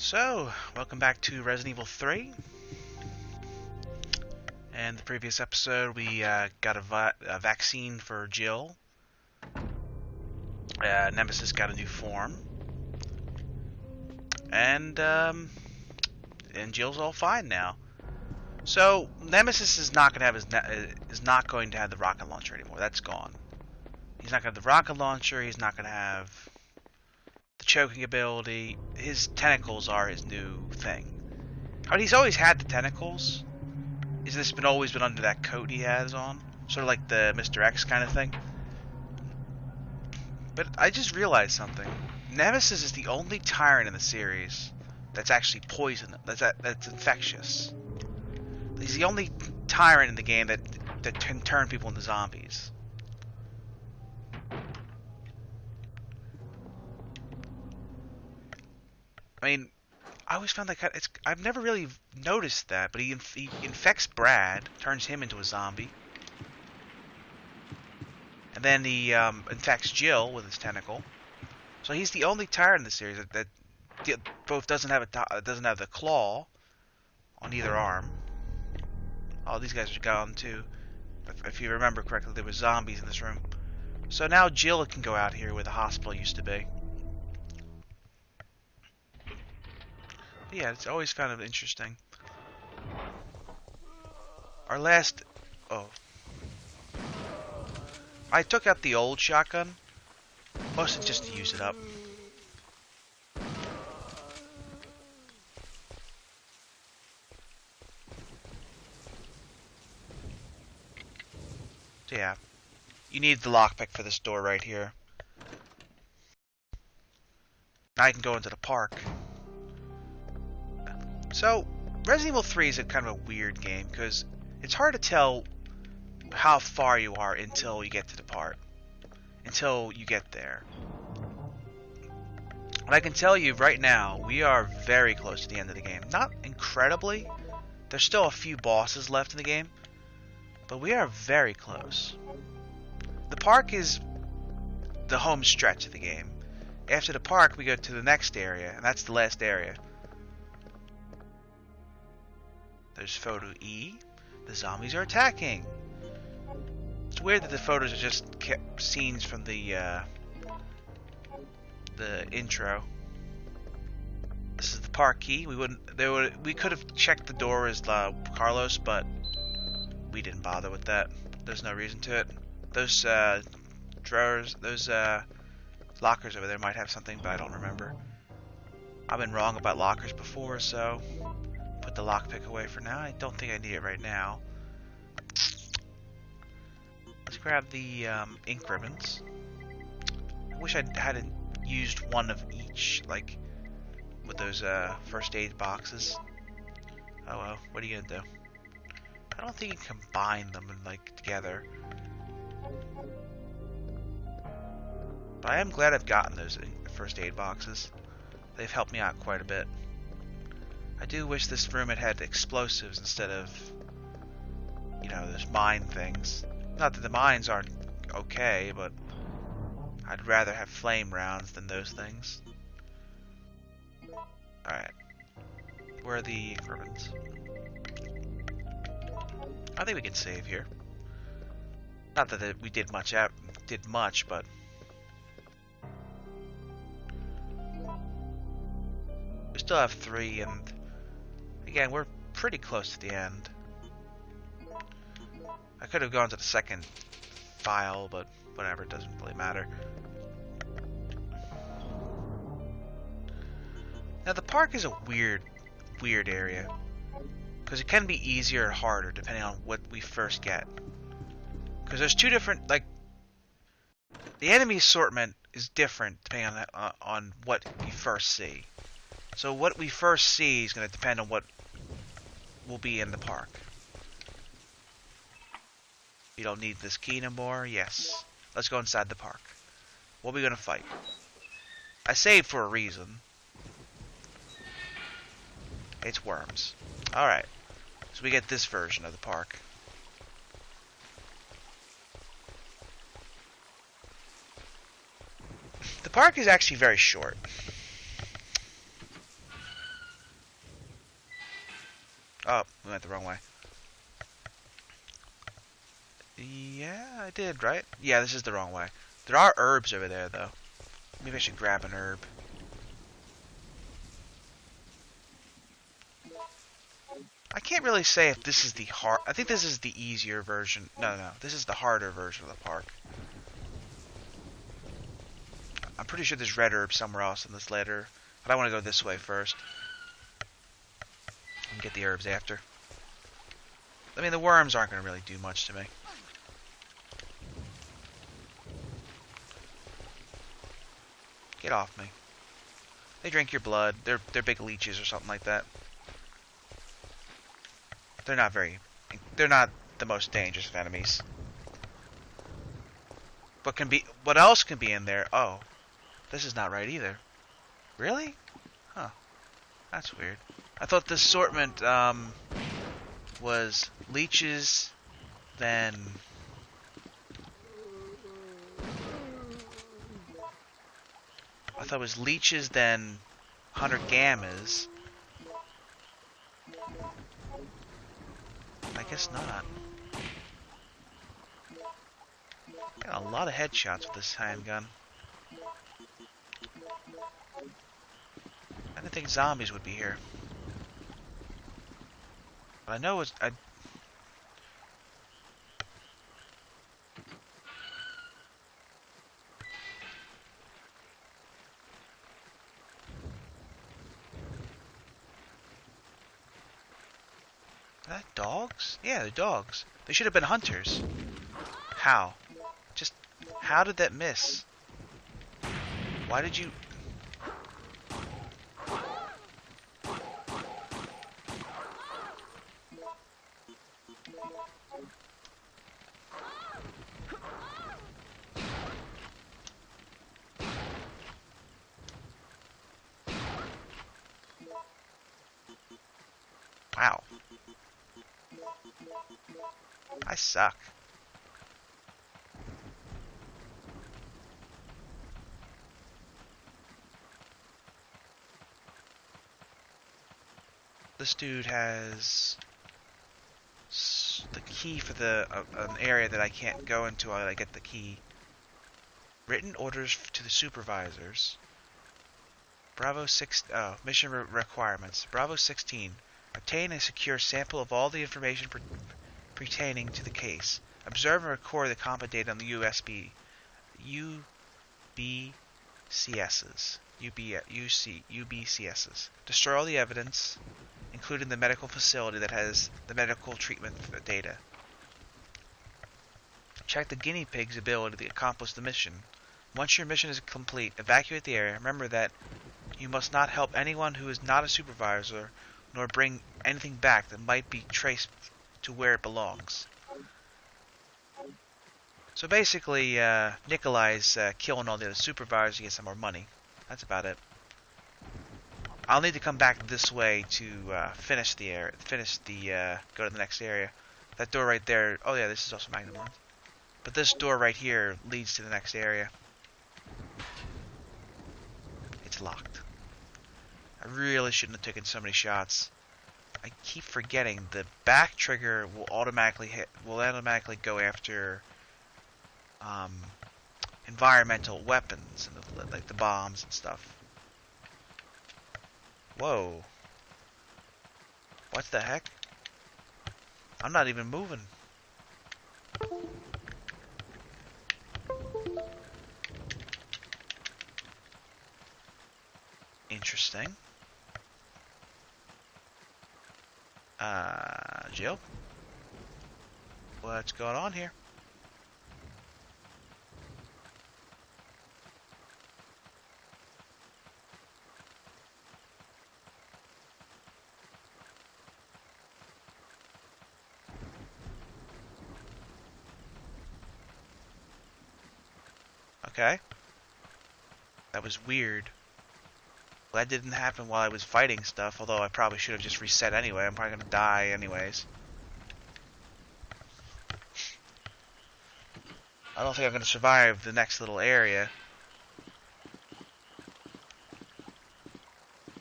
So, welcome back to Resident Evil 3. In the previous episode, we got a vaccine for Jill. Nemesis got a new form. And Jill's all fine now. So, Nemesis is not going to have the rocket launcher anymore. That's gone. He's not going to have the rocket launcher. He's not going to have the choking ability. His tentacles are his new thing. I mean, he's always had the tentacles. Is this always been under that coat he has on? Sort of like the Mr. X kind of thing. But I just realized something. Nemesis is the only tyrant in the series that's actually poison. That's infectious. He's the only tyrant in the game that can turn people into zombies. I mean, I always found that I've never really noticed that, but he infects Brad, turns him into a zombie, and then he infects Jill with his tentacle. So he's the only tyrant in the series that both doesn't have the claw on either arm. Oh, these guys are gone too. If you remember correctly, there were zombies in this room. So now Jill can go out here where the hospital used to be. Yeah, it's always kind of interesting. Our last... Oh. I took out the old shotgun, mostly just to use it up. So yeah, you need the lockpick for this door right here. Now I can go into the park. So, Resident Evil 3 is a kind of a weird game, because it's hard to tell how far you are until you get to the part. Until you get there. But I can tell you right now, we are very close to the end of the game. Not incredibly. There's still a few bosses left in the game. But we are very close. The park is the home stretch of the game. After the park, we go to the next area, and that's the last area. There's photo E. The zombies are attacking. It's weird that the photos are just kept scenes from the intro. This is the park key. We could have checked the door as Carlos, but we didn't bother with that. There's no reason to it. Those drawers, those lockers over there might have something, but I don't remember. I've been wrong about lockers before, so put the lockpick away for now. I don't think I need it right now. Let's grab the ink ribbons. I wish I hadn't used one of each, like with those first aid boxes. Oh well, what are you gonna do? I don't think you can combine them together. But I am glad I've gotten those first aid boxes. They've helped me out quite a bit. I do wish this room had explosives instead of, you know, those mine things. Not that the mines aren't okay, but I'd rather have flame rounds than those things. Alright. Where are the ribbons? I think we can save here. Not that we did much, but we still have 3, and again, we're pretty close to the end. I could have gone to the second file, but whatever, it doesn't really matter. Now, the park is a weird area, because it can be easier or harder depending on what we first get. Because there's two different, the enemy assortment is different depending on what we first see. So what we first see is going to depend on what will be in the park. You don't need this key no more? Yes. Let's go inside the park. What are we going to fight? I saved for a reason. It's worms. Alright. So we get this version of the park. The park is actually very short. Oh, we went the wrong way. Yeah, I did, right? Yeah, this is the wrong way. There are herbs over there, though. Maybe I should grab an herb. I can't really say if this is the hard... I think this is the easier version. No. This is the harder version of the park. I'm pretty sure there's red herbs somewhere else in this letter. But I want to go this way first. And get the herbs after. I mean, the worms aren't going to really do much to me. Get off me. They drink your blood. They're big leeches or something like that. They're not the most dangerous of enemies. What else can be in there? Oh, this is not right either. Really? Huh. That's weird. I thought the assortment was leeches, then I thought it was leeches, then hunter gammas. I guess not. Got a lot of headshots with this handgun. I didn't think zombies would be here. But I know it's... Are that dogs? Yeah, they're dogs. They should have been hunters. How? Just... How did that miss? Why did you... Wow. I suck. This dude has the key for an area that I can't go into while I get the key. Written orders to the supervisors. Bravo 6... Oh, mission requirements. Bravo 16. Obtain and secure sample of all the information pertaining to the case. Observe and record the combat data on the UBCSs. Destroy all the evidence, including the medical facility that has the medical treatment data. Check the guinea pig's ability to accomplish the mission. Once your mission is complete, evacuate the area. Remember that you must not help anyone who is not a supervisor, nor bring anything back that might be traced to where it belongs. So basically, Nikolai's killing all the other supervisors to get some more money. That's about it. I'll need to come back this way to finish the area. Go to the next area. That door right there. Oh yeah, this is also Magnum Lens. But this door right here leads to the next area. It's locked. I really shouldn't have taken so many shots. I keep forgetting the back trigger will automatically go after environmental weapons and like the bombs and stuff. Whoa. What the heck? I'm not even moving. Interesting. Jill? What's going on here? Okay. That was weird. Well, that didn't happen while I was fighting stuff, although I probably should have just reset anyway. I'm probably gonna die anyways. I don't think I'm gonna survive the next little area.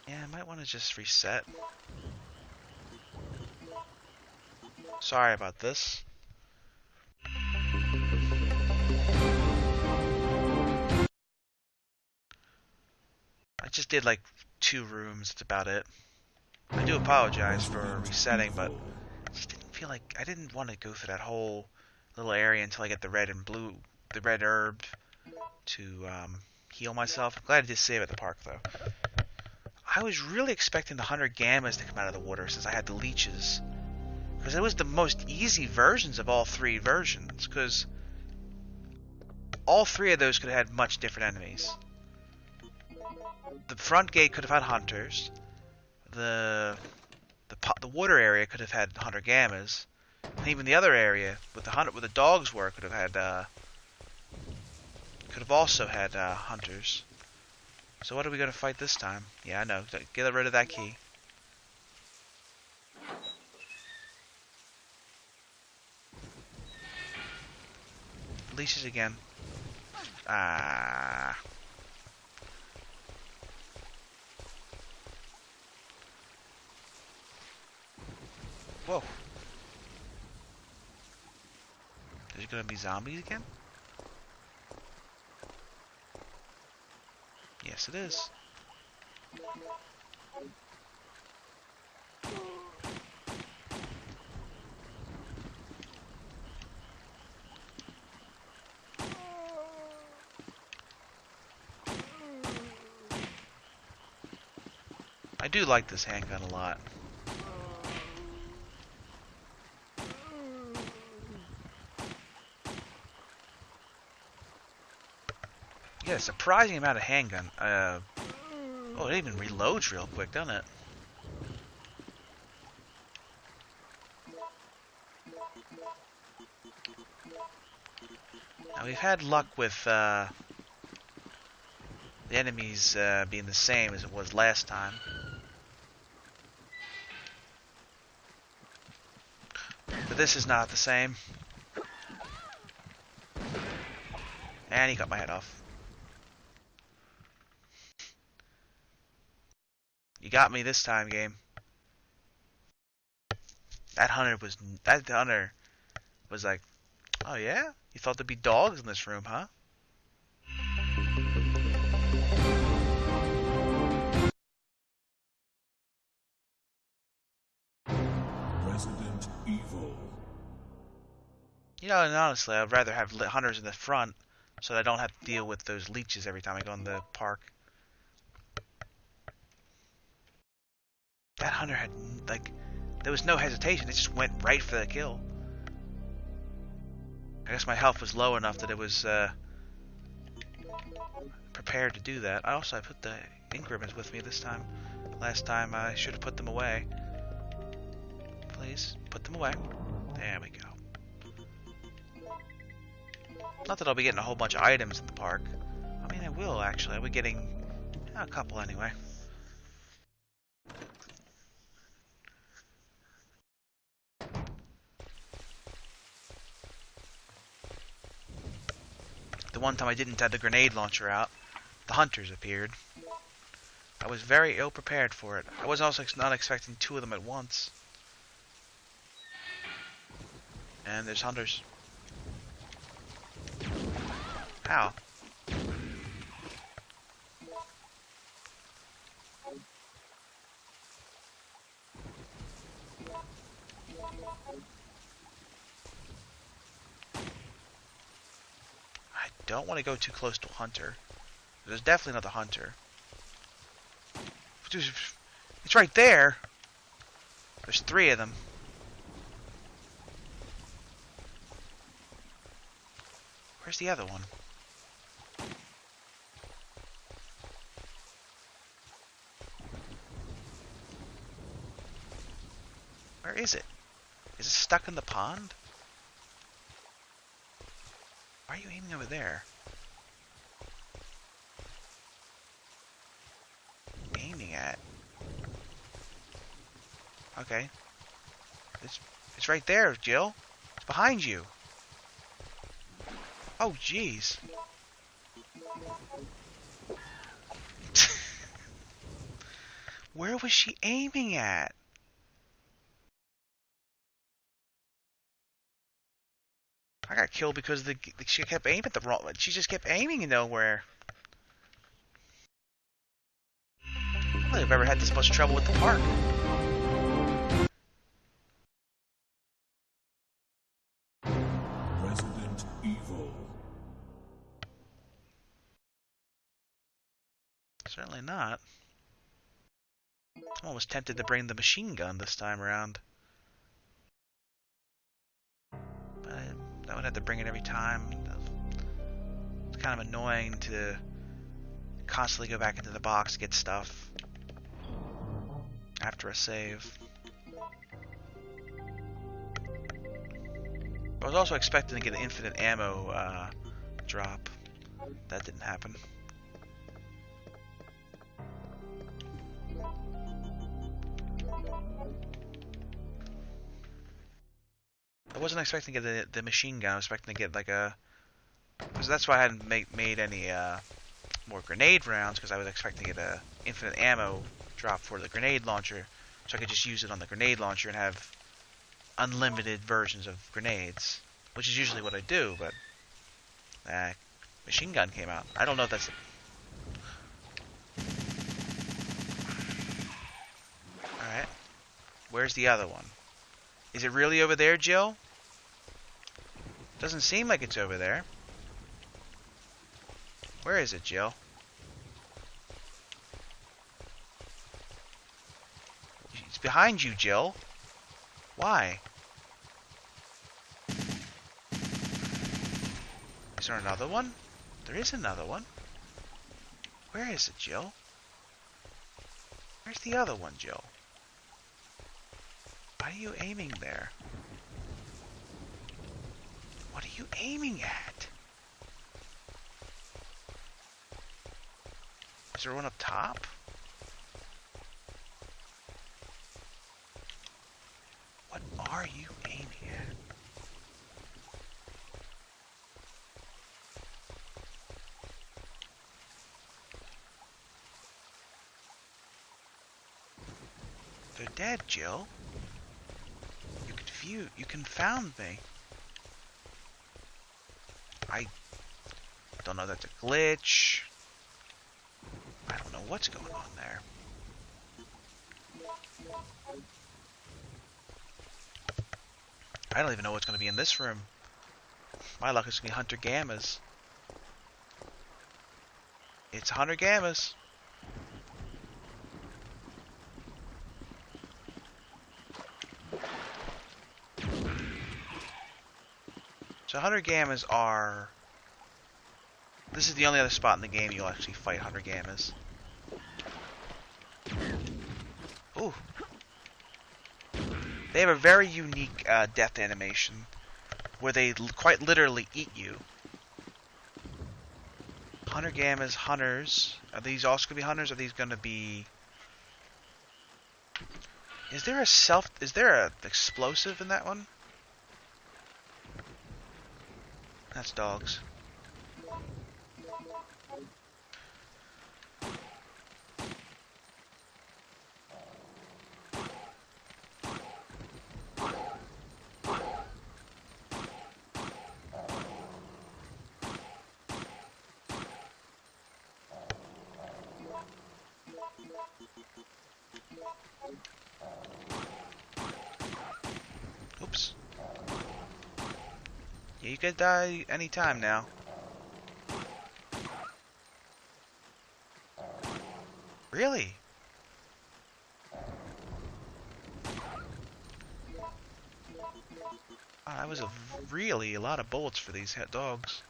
Yeah, I might want to just reset. Sorry about this. I just did like 2 rooms, that's about it. I do apologize for resetting, but I just didn't feel like, I didn't want to go through that whole little area until I get the red and blue, the red herb to heal myself. I'm glad I did save at the park though. I was really expecting the 100 gammas to come out of the water since I had the leeches. Because it was the most easy versions of all 3 versions. Because all 3 of those could have had much different enemies. The front gate could have had hunters. The water area could have had 100 gammas. And even the other area with where the dogs were could have had also had hunters. So what are we going to fight this time? Yeah, I know. Get rid of that key. Leashes again. Ah. Whoa. There's going to be zombies again? Yes, it is. I do like this handgun a lot. Yeah, a surprising amount of handgun. Oh, it even reloads real quick, doesn't it? Now, we've had luck with the enemies being the same as it was last time. But this is not the same. And he cut my head off. You got me this time, game. That hunter was like, oh yeah? You thought there'd be dogs in this room, huh? Resident Evil. You know, and honestly, I'd rather have hunters in the front so that I don't have to deal with those leeches every time I go in the park. That hunter had, like, there was no hesitation. It just went right for the kill. I guess my health was low enough that it was prepared to do that. I put the ink ribbons with me this time. Last time I should have put them away. Please, put them away. There we go. Not that I'll be getting a whole bunch of items in the park. I mean, I will actually. I'll be getting a couple anyway. The one time I didn't have the grenade launcher out, the hunters appeared. I was very ill prepared for it. I was also not expecting 2 of them at once. And there's hunters. How? I don't want to go too close to a hunter. There's definitely another hunter. It's right there. There's 3 of them. Where's the other one? Where is it? Is it stuck in the pond? Why are you aiming over there? Aiming at? Okay. It's right there, Jill. It's behind you. Oh, jeez. Where was she aiming at? I got killed because she kept aiming at the wrong. She just kept aiming nowhere. I don't think I've ever had this much trouble with the park. Resident Evil. Certainly not. I'm almost tempted to bring the machine gun this time around. But I would have to bring it every time. It's kind of annoying to constantly go back into the box to get stuff after a save. I was also expecting to get an infinite ammo drop. That didn't happen. I wasn't expecting to get the machine gun. I was expecting to get like a... Because that's why I hadn't made any more grenade rounds, because I was expecting to get a infinite ammo drop for the grenade launcher, so I could just use it on the grenade launcher and have unlimited versions of grenades, which is usually what I do, but machine gun came out. I don't know if that's... Alright. Where's the other one? Is it really over there, Jill? Doesn't seem like it's over there. Where is it, Jill? It's behind you, Jill. Why? Is there another one? There is another one. Where is it, Jill? Where's the other one, Jill? Why are you aiming there? What are you aiming at? Is there one up top? What are you aiming at? They're dead, Jill. You confound me. I don't know if that's a glitch. I don't know what's going on there. I don't even know what's going to be in this room. My luck is going to be Hunter Gammas. It's Hunter Gammas. So Hunter Gammas are... This is the only other spot in the game you'll actually fight Hunter Gammas. Ooh. They have a very unique death animation where they quite literally eat you. Hunter Gammas, hunters. Are these also going to be hunters? Or are these going to be... Is there a explosive in that one? That's dogs. Oops. Yeah, you could die anytime now. Really? Wow, that was really a lot of bullets for these dogs.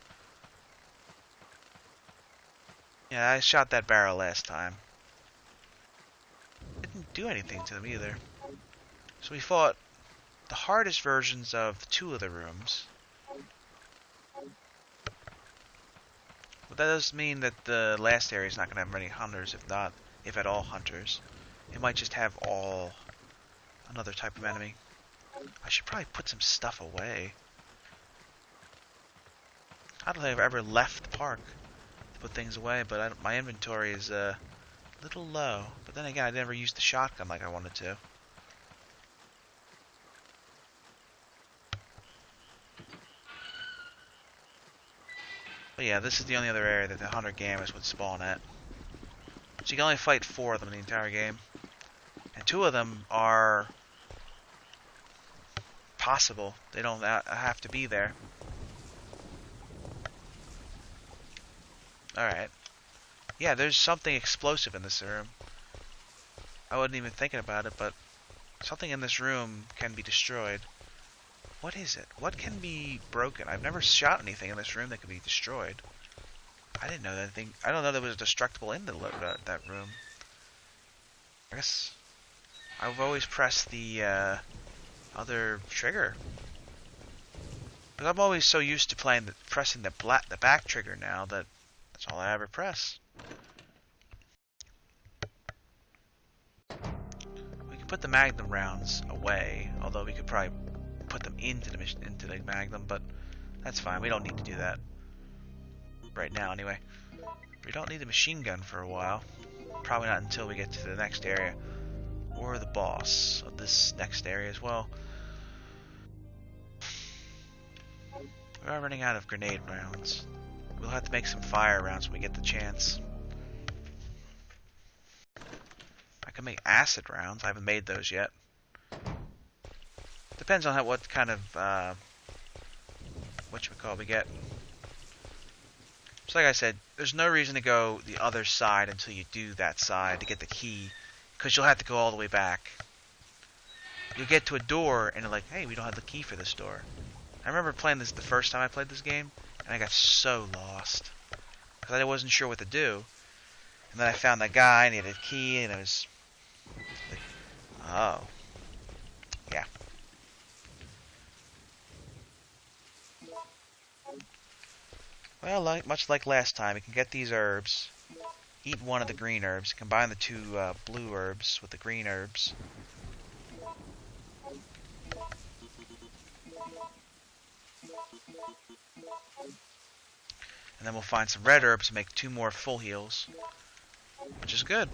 Yeah, I shot that barrel last time. Didn't do anything to them either. So we fought the hardest versions of 2 of the rooms. But that does mean that the last area is not going to have many hunters, if at all hunters. It might just have another type of enemy. I should probably put some stuff away. I don't think I've ever left the park to put things away, but my inventory is a little low. But then again, I never used the shotgun like I wanted to. But yeah, this is the only other area that the Hunter Gammas would spawn at. So you can only fight 4 of them in the entire game. And 2 of them are possible. They don't have to be there. Alright. Yeah, there's something explosive in this room. I wasn't even thinking about it, but something in this room can be destroyed. What is it? What can be broken? I've never shot anything in this room that can be destroyed. I didn't know that thing. I don't know there was destructible in that room. I guess I've always pressed the other trigger. But I'm always so used to pressing the back trigger now that that's all I ever press. We can put the Magnum rounds away, although we could probably put them into the Magnum, but that's fine. We don't need to do that right now, anyway. We don't need the machine gun for a while. Probably not until we get to the next area, or the boss of this next area as well. We are running out of grenade rounds. We'll have to make some fire rounds when we get the chance. I can make acid rounds. I haven't made those yet. Depends on what kind of whatchamacallit we get. So like I said, there's no reason to go the other side until you do that side to get the key, because you'll have to go all the way back. You'll get to a door and you're like, hey, we don't have the key for this door. I remember playing this the first time I played this game, and I got so lost because I wasn't sure what to do. And then I found that guy and he had a key, and I was like, oh, yeah. Well, much like last time, you can get these herbs, eat one of the green herbs, combine the 2 blue herbs with the green herbs. And then we'll find some red herbs to make 2 more full heals, which is good.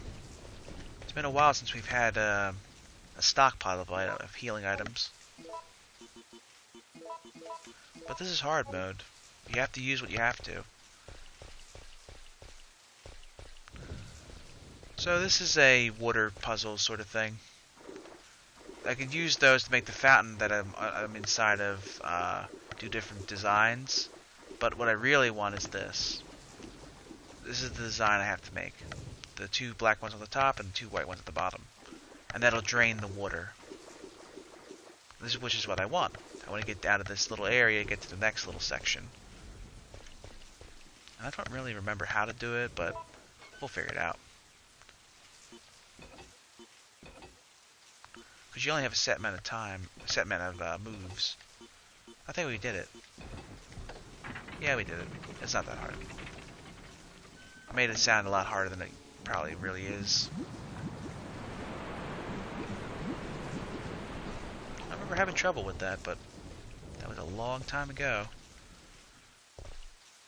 It's been a while since we've had a stockpile of healing items. But this is hard mode. You have to use what you have to. So this is a water puzzle sort of thing. I could use those to make the fountain that I'm inside of do different designs. But what I really want is this. This is the design I have to make. The 2 black ones on the top and the 2 white ones at the bottom. And that'll drain the water. Which is what I want. I want to get out of this little area and get to the next little section. And I don't really remember how to do it, but we'll figure it out. Because you only have a set amount of time, a set amount of moves. I think we did it. Yeah, we did it. It's not that hard. I made it sound a lot harder than it probably really is. I remember having trouble with that, but that was a long time ago.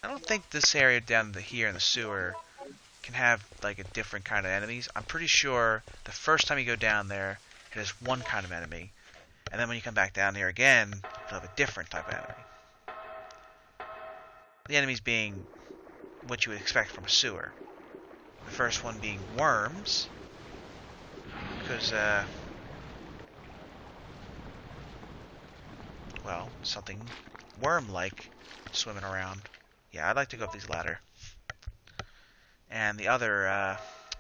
I don't think this area down here in the sewer can have like a different kind of enemies. I'm pretty sure the first time you go down there, it has one kind of enemy. And then when you come back down here again, it'll have a different type of enemy. The enemies being what you would expect from a sewer. The first one being worms. Because, well, something worm-like swimming around. Yeah, I'd like to go up this ladder. And the other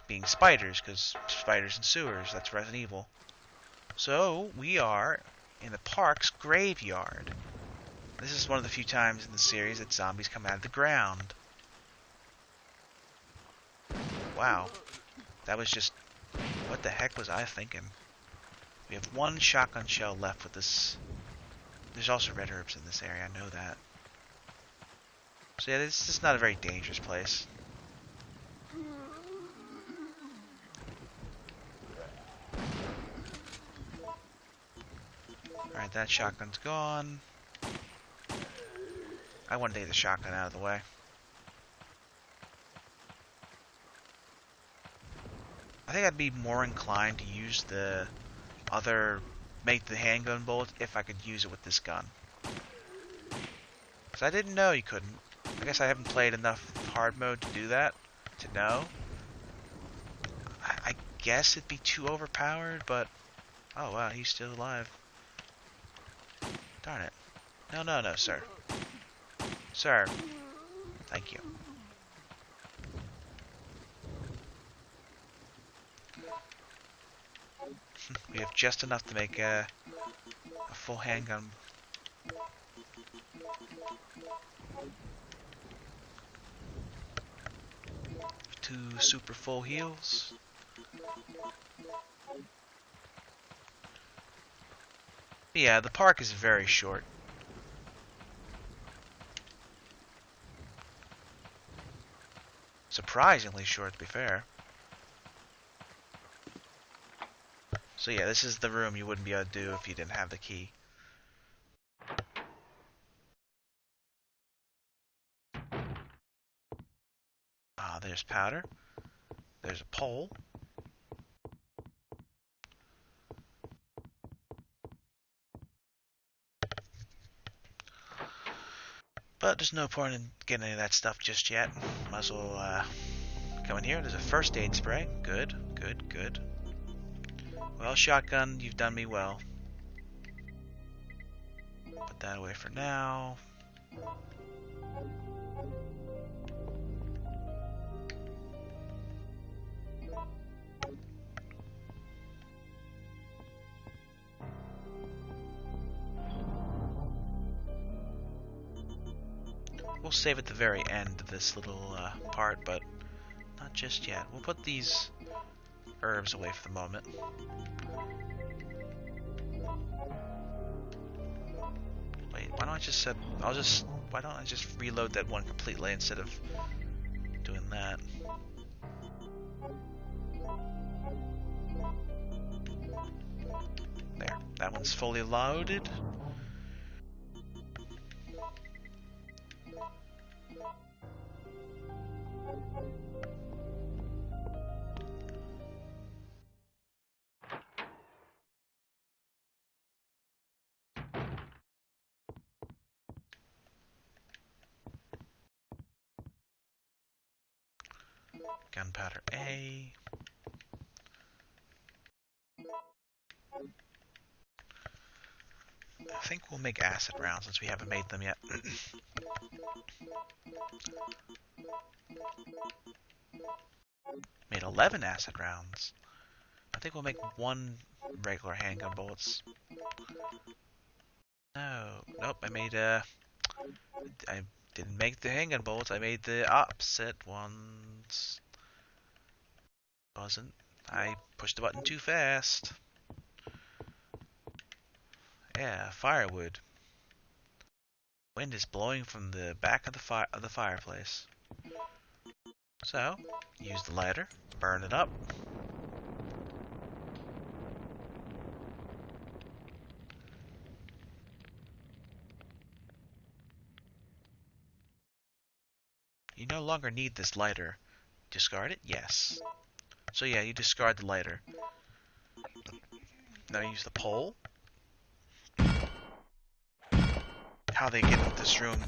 being spiders, because spiders and sewers, that's Resident Evil. So, we are in the park's graveyard. This is one of the few times in the series that zombies come out of the ground. Wow. That was just... what the heck was I thinking? We have 1 shotgun shell left with this. There's also red herbs in this area, I know that. So yeah, this is not a very dangerous place. Alright, that shotgun's gone. I wanted to get the shotgun out of the way. I think I'd be more inclined to use the other, make the handgun bullets if I could use it with this gun. Because I didn't know you couldn't. I guess I haven't played enough hard mode to do that, to know. I guess it'd be too overpowered, but... Oh, wow, he's still alive. Darn it. No, no, no, sir. Sir. Thank you. We have just enough to make a full handgun. Two super full heals. Yeah, the park is very short. Surprisingly short, to be fair. So yeah, this is the room you wouldn't be able to do if you didn't have the key. Ah, there's powder. There's a pole. But there's no point in getting any of that stuff just yet. Might as well go in here. There's a first aid spray. Good, good, good. Well, shotgun, you've done me well. Put that away for now. We'll save at the very end of this little part, but not just yet. We'll put these herbs away for the moment. Wait, why don't I just why don't I just reload that one completely instead of doing that? There, that one's fully loaded. Gunpowder A. I think we'll make acid rounds since we haven't made them yet. Made 11 acid rounds. I think we'll make one regular handgun bullets. No, nope. I didn't make the handgun bullets. I made the opposite ones. Wasn't. I pushed the button too fast. Yeah, firewood. Wind is blowing from the back of the fireplace. So, use the lighter, burn it up. You no longer need this lighter. Discard it? Yes. So yeah, you discard the lighter. Now use the pole. How they get into this room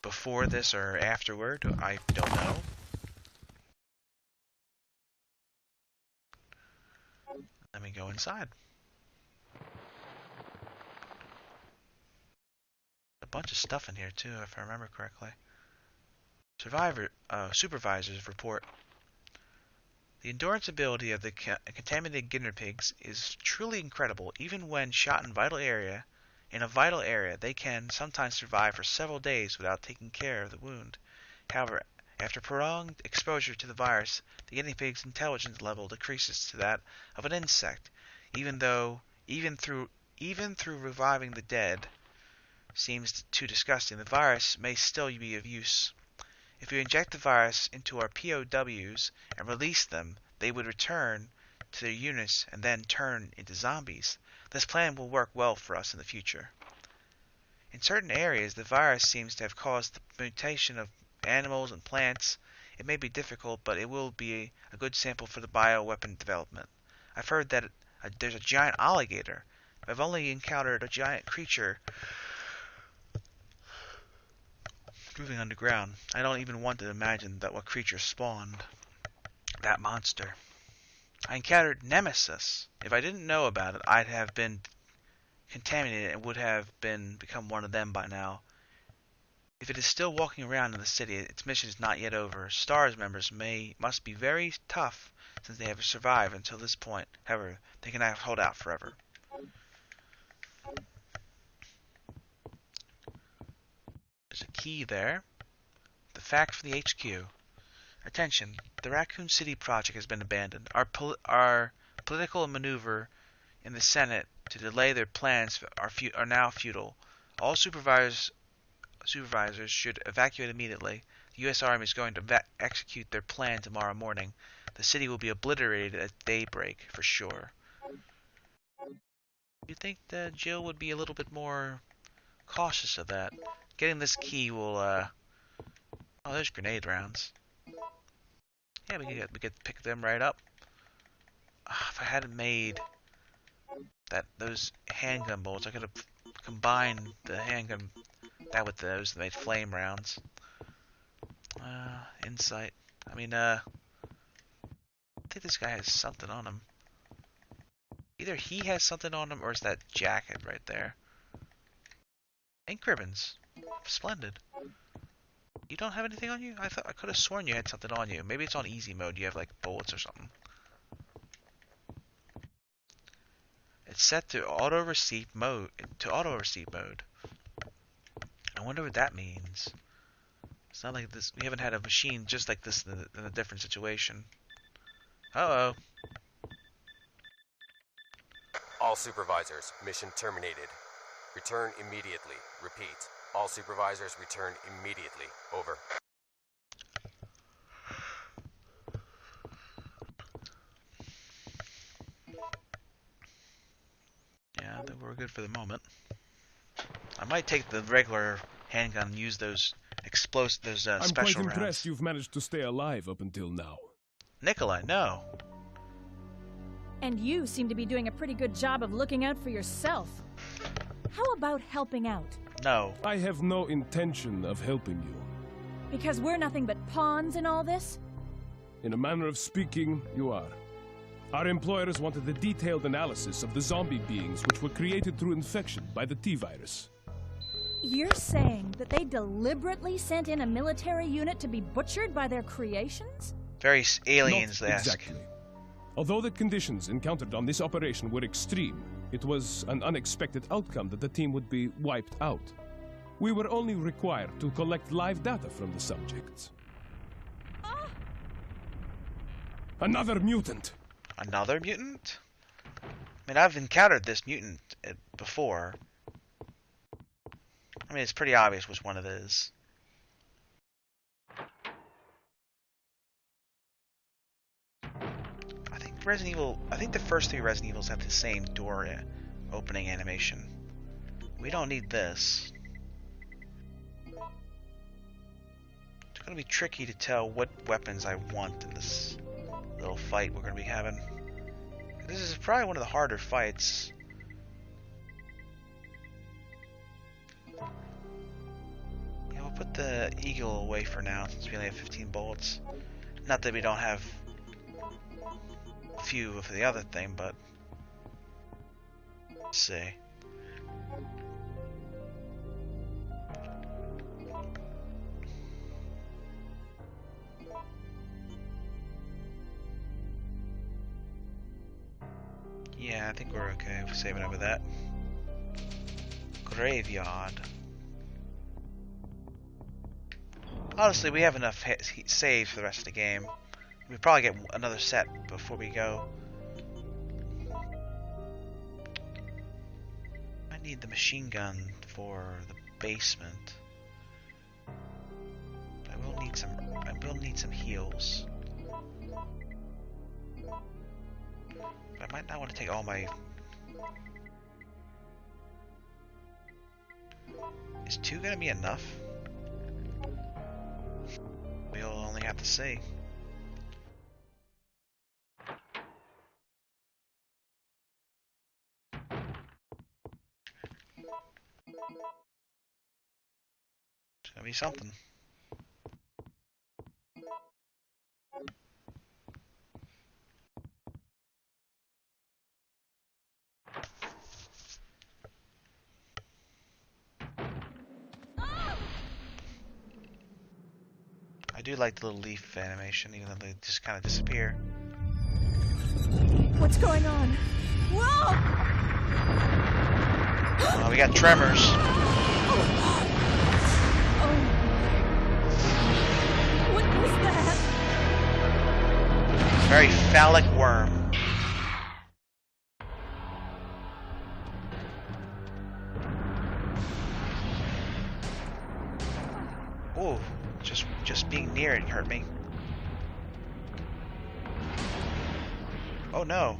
before this or afterward, I don't know. Let me go inside. A bunch of stuff in here too, if I remember correctly. Supervisors report. The endurance ability of the contaminated guinea pigs is truly incredible. Even when shot in a vital area, they can sometimes survive for several days without taking care of the wound. However, after prolonged exposure to the virus, the guinea pig's intelligence level decreases to that of an insect. Even through reviving the dead seems too disgusting, the virus may still be of use. If you inject the virus into our POWs and release them, they would return to their units and then turn into zombies. This plan will work well for us in the future. In certain areas, the virus seems to have caused the mutation of animals and plants. It may be difficult, but it will be a good sample for the bioweapon development. I've heard that there's a giant alligator. I've only encountered a giant creature moving underground. I don't even want to imagine that what creature spawned that monster. I encountered Nemesis. If I didn't know about it, I'd have been contaminated and would have become one of them by now. If it is still walking around in the city, its mission is not yet over. STARS members must be very tough since they have survived until this point. However, they cannot hold out forever. There's a key there. The fact for the HQ. Attention, the Raccoon City project has been abandoned. Our political maneuver in the Senate to delay their plans are now futile. All supervisors should evacuate immediately. The U.S. Army is going to execute their plan tomorrow morning. The city will be obliterated at daybreak, for sure. You think that Jill would be a little bit more cautious of that? Getting this key will, Oh, there's grenade rounds. Yeah, we could pick them right up. If I hadn't made those handgun bullets, I could have combined the handgun with those that made flame rounds. Insight. I mean, I think this guy has something on him. Either he has something on him, or it's that jacket right there. Ink ribbons. Splendid. You don't have anything on you? I could have sworn you had something on you. Maybe it's on easy mode. You have like bullets or something. It's set to auto receipt mode. I wonder what that means. It's not like this. We haven't had a machine just like this in a different situation. Uh-oh. All supervisors, mission terminated. Return immediately. Repeat. All supervisors return immediately. Over. Yeah, I think we're good for the moment. I might take the regular handgun and use those special rounds. I'm quite impressed you've managed to stay alive up until now. Nikolai, no. And you seem to be doing a pretty good job of looking out for yourself. How about helping out? No. I have no intention of helping you. Because we're nothing but pawns in all this? In a manner of speaking, you are. Our employers wanted a detailed analysis of the zombie beings which were created through infection by the T-virus. You're saying that they deliberately sent in a military unit to be butchered by their creations? Very aliens-esque. Not exactly. Although the conditions encountered on this operation were extreme, it was an unexpected outcome that the team would be wiped out. We were only required to collect live data from the subjects. Another mutant! Another mutant? I mean, I've encountered this mutant before. I mean, it's pretty obvious which one it is. I think the first 3 Resident Evils have the same door opening animation. We don't need this. It's going to be tricky to tell what weapons I want in this little fight we're going to be having. This is probably one of the harder fights. Yeah, we'll put the eagle away for now since we only have 15 bullets. Not that we don't have a few for the other thing, but let's see. Yeah, I think we're okay with saving over that. Graveyard. Honestly, we have enough saves for the rest of the game. We'll probably get another set before we go. I need the machine gun for the basement. I will need some heals. But I might not want to take all my... Is 2 gonna be enough? We'll only have to see. It's gonna be something. do like the little leaf animation, even though they just kind of disappear. What's going on? Whoa! We got tremors. Oh. What was that? Very phallic worm. Ooh, just being near it hurt me. Oh no.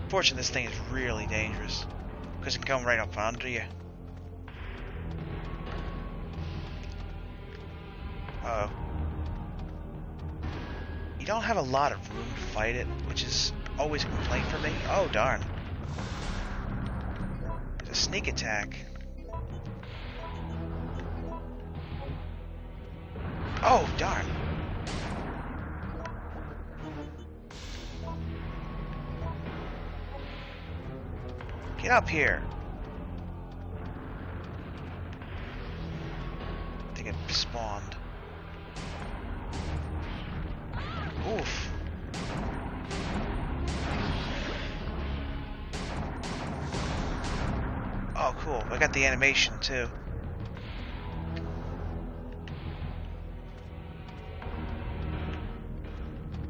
Fortunately, this thing is really dangerous because it can come right up under you. Uh-oh. You don't have a lot of room to fight it, which is always a complaint for me. Oh darn. There's a sneak attack. Oh darn. Get up here. I think it spawned. Oof. Oh, cool. I got the animation too.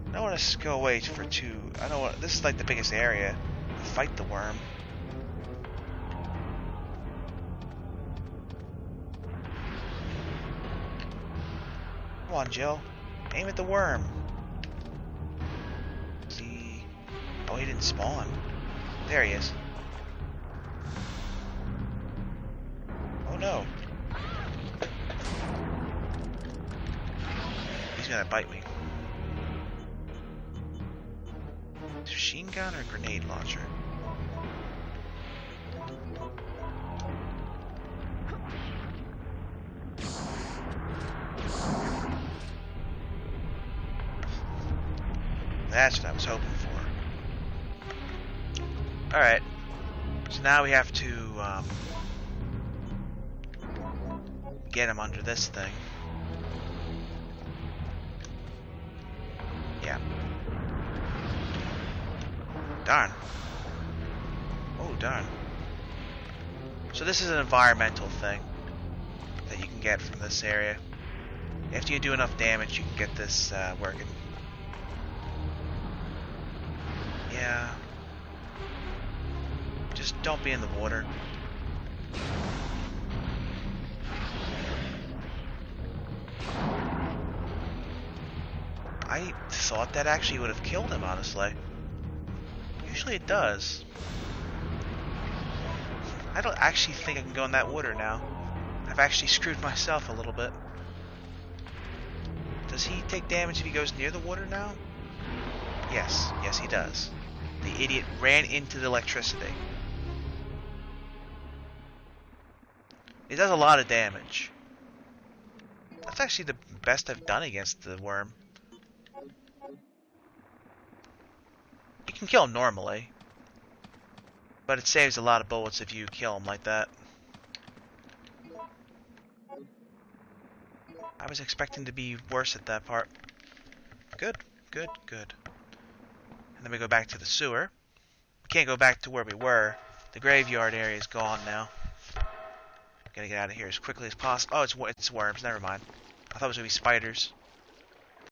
I don't want to go away for two. I don't want. This is like the biggest area. Fight the worm. Come on, Jill. Aim at the worm. See? Oh, he didn't spawn. There he is. Oh no. He's gonna bite me. Machine gun or grenade launcher? That's what I was hoping for. Alright. So now we have to get him under this thing. Yeah. Darn. Oh, darn. So this is an environmental thing that you can get from this area. After you do enough damage, you can get this working. Yeah. Just don't be in the water. I thought that actually would have killed him, honestly. Usually it does. I don't actually think I can go in that water now. I've actually screwed myself a little bit. Does he take damage if he goes near the water now? Yes. Yes, he does. The idiot ran into the electricity. It does a lot of damage. That's actually the best I've done against the worm. You can kill him normally, but it saves a lot of bullets if you kill him like that. I was expecting to be worse at that part. Good, good, good. And then we go back to the sewer. We can't go back to where we were. The graveyard area is gone now. Gotta get out of here as quickly as possible. Oh, it's worms. Never mind. I thought it was gonna be spiders.